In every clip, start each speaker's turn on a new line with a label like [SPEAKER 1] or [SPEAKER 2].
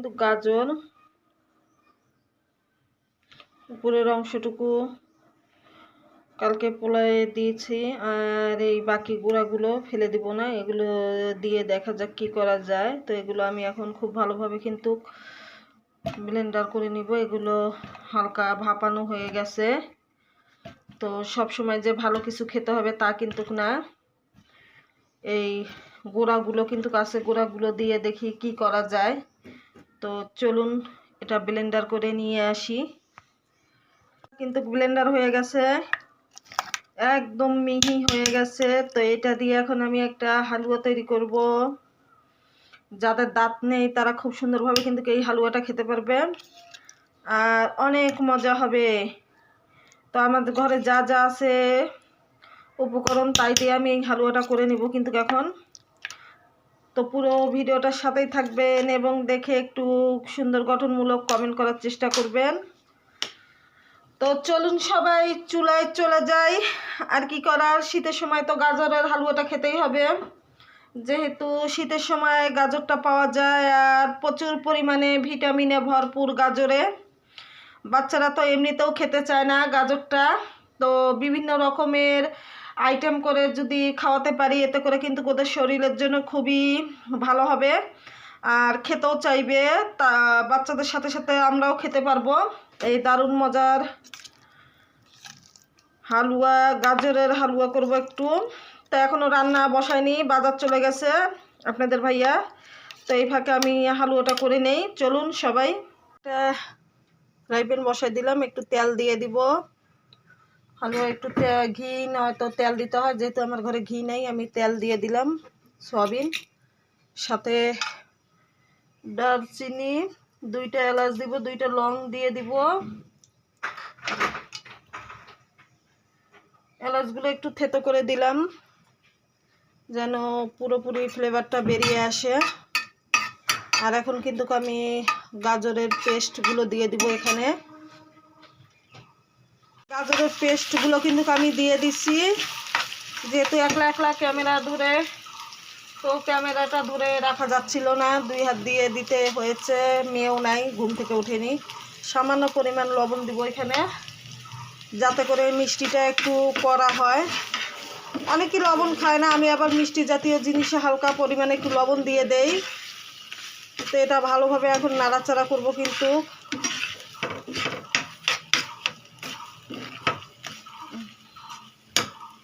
[SPEAKER 1] কিন্তু গাজর উপরের অংশটুকু কালকে পোলায় দিয়েছি, আর এই বাকি গুঁড়াগুলো ফেলে দিব না, এগুলো দিয়ে দেখা যাক কি করা যায়। তো এগুলো আমি এখন খুব ভালোভাবে কিন্তু ব্লেন্ডার করে নিব। এগুলো হালকা ভাপানো হয়ে গেছে। তো সব সময় যে ভালো কিছু খেতে হবে তা কিন্তু না, এই গুঁড়াগুলো কিন্তু কাছে গুঁড়াগুলো দিয়ে দেখি কি করা যায়। তো চলুন এটা ব্লেন্ডার করে নিয়ে আসি। কিন্তু ব্লেন্ডার হয়ে গেছে, একদম মিহি হয়ে গেছে। তো এটা দিয়ে এখন আমি একটা হালুয়া তৈরি করব। যাদের দাঁত নেই তারা খুব সুন্দরভাবে কিন্তু এই হালুয়াটা খেতে পারবে, আর অনেক মজা হবে। তো আমাদের ঘরে যা যা আছে উপকরণ তাই দিয়ে আমি এই হালুয়াটা করে নিব কিন্তু এখন। তো পুরো ভিডিওটার সাথেই থাকবেন এবং দেখে একটু সুন্দর গঠনমূলক কমেন্ট করার চেষ্টা করবেন। তো চলুন সবাই চুলায় চলে যাই। আর কি করার, শীতের সময় তো গাজরের হালুয়াটা খেতেই হবে, যেহেতু শীতের সময় গাজরটা পাওয়া যায় আর প্রচুর পরিমাণে ভিটামিনে ভরপুর গাজরে। বাচ্চারা তো এমনিতেও খেতে চায় না গাজরটা, তো বিভিন্ন রকমের আইটেম করে যদি খাওয়াতে পারি এতে করে কিন্তু ওদের শরীরের জন্য খুবই ভালো হবে, আর খেতেও চাইবে। তা বাচ্চাদের সাথে সাথে আমরাও খেতে পারবো এই দারুণ মজার হালুয়া। গাজরের হালুয়া করব একটু। তো এখনও রান্না বসায়নি, বাজার চলে গেছে আপনাদের ভাইয়া। তো এই ফাঁকে আমি হালুয়াটা করে নেই। চলুন সবাই, ফ্রাই প্যান বসাই দিলাম, একটু তেল দিয়ে দিব। হালুয়া একটু ঘি নয়তো তেল দিতে হয়, যেহেতু আমার ঘরে ঘি নেই আমি তেল দিয়ে দিলাম। সয়াবিন সাথে দারচিনি, 2টা এলাচ দিব, 2টা লং দিয়ে দিব। এলাচগুলো একটু থেতো করে দিলাম যেন পুরোপুরি ফ্লেভারটা বেরিয়ে আসে। আর এখন কিন্তু আমি গাজরের পেস্টগুলো দিয়ে দিব এখানে। গাজরের পেস্টগুলো কিন্তু আমি দিয়ে দিচ্ছি, যেহেতু একলা একলা ক্যামেরা ধরে, তো ক্যামেরাটা ধরে রাখা যাচ্ছিল না, 2 হাত দিয়ে দিতে হয়েছে। মেয়েও নাই, ঘুম থেকে ওঠেনি। সামান্য পরিমাণ লবণ দিব এখানে, যাতে করে মিষ্টিটা একটু কড়া হয়। অনেকেই লবণ খায় না, আমি আবার মিষ্টি জাতীয় জিনিসে হালকা পরিমাণে একটু লবণ দিয়ে দেই। তো এটা ভালোভাবে এখন নাড়াচাড়া করব কিন্তু।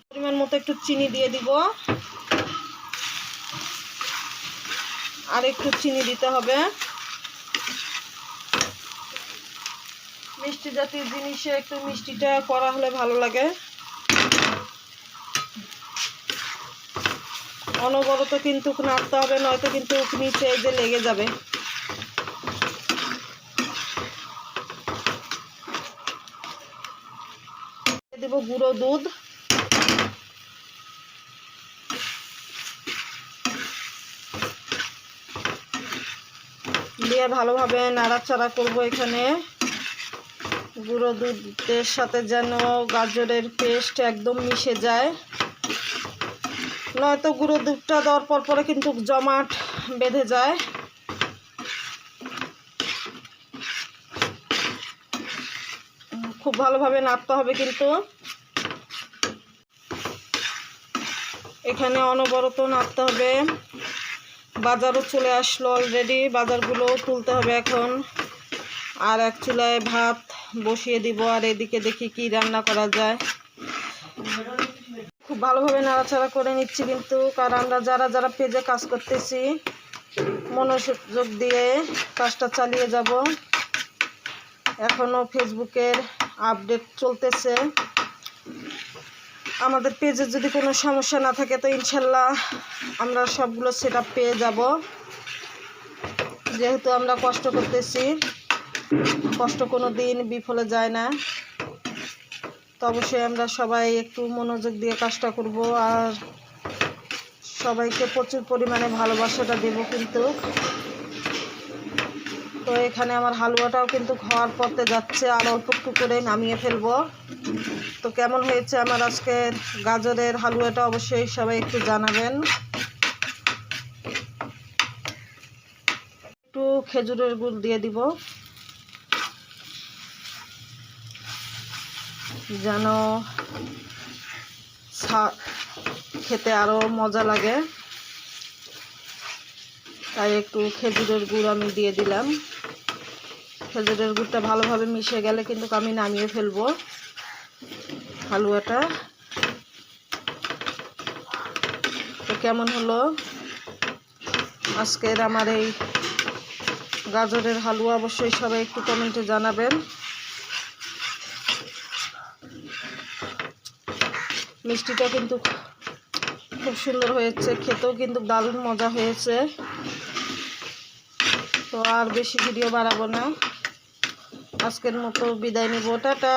[SPEAKER 1] পরিমাণ মতো একটু চিনি দিয়ে দিব, আর একটু চিনি দিতে হবে। মিষ্টি জাতীয় জিনিসে একটু মিষ্টিটা করা হলে ভালো লাগে। অনবরত কিন্তু নাড়তে হবে, নয়তো কিন্তু নিচে যে লেগে যাবে। দেব গুঁড়ো দুধ, দিয়ে ভালোভাবে নাড়াচাড়া করব এখানে। গুঁড়ো দুধের সাথে যেন গাজরের পেস্ট একদম মিশে যায়, নয়তো গুঁড়ো দুধটা দেওয়ার পরে কিন্তু জমাট বেঁধে যায়। খুব ভালোভাবে নাড়তে হবে কিন্তু। এখানে অনবরত নাড়তে হবে। বাজারও চলে আসলো অলরেডি, বাজারগুলো তুলতে হবে এখন। আর এক চুলায় ভাত বসিয়ে দিব, আর এদিকে দেখি কি রান্না করা যায়। খুব ভালোভাবে নাড়াচাড়া করে নিচ্ছি কিন্তু, কারণ আমরা যারা যারা পেজে কাজ করতেছি মনোযোগ দিয়ে কাজটা চালিয়ে যাব। এখনও ফেসবুকের আপডেট চলতেছে। আমাদের পেজে যদি কোনো সমস্যা না থাকে তো ইনশাল্লাহ আমরা সবগুলো সেটআপ পেয়ে যাব। যেহেতু আমরা কষ্ট করতেছি, কষ্ট কোনো দিন বিফলে যায় না। তো অবশ্যই আমরা সবাই একটু মনোযোগ দিয়ে কাজটা করব, আর সবাইকে প্রচুর পরিমাণে ভালোবাসাটা দেব কিন্তু। তো এখানে আমার হালুয়াটাও কিন্তু হওয়ার পথে যাচ্ছে, আর অল্প একটু করে নামিয়ে ফেলবো। তো কেমন হয়েছে আমার আজকের গাজরের হালুয়াটা অবশ্যই সবাই একটু জানাবেন। একটু খেজুরের গুড় দিয়ে দিব, যেন খেতে আরো মজা লাগে। তাই একটু খেজুরের গুড় আমি দিয়ে দিলাম। খেজুরের গুড়টা ভালোভাবে মিশে গেলে কিন্তু আমি নামিয়ে ফেলবো হালুয়াটা। তো কেমন হলো আজকের আমার এই গাজরের হালুয়া, অবশ্যই সবাই একটু কমেন্টে জানাবেন। মিষ্টিটা কিন্তু খুব সুন্দর হয়েছে, খেতেও কিন্তু দারুণ মজা হয়েছে। তো আর বেশি ভিডিও বাড়াবো না, আজকের মতো বিদায় নিব, টাটা।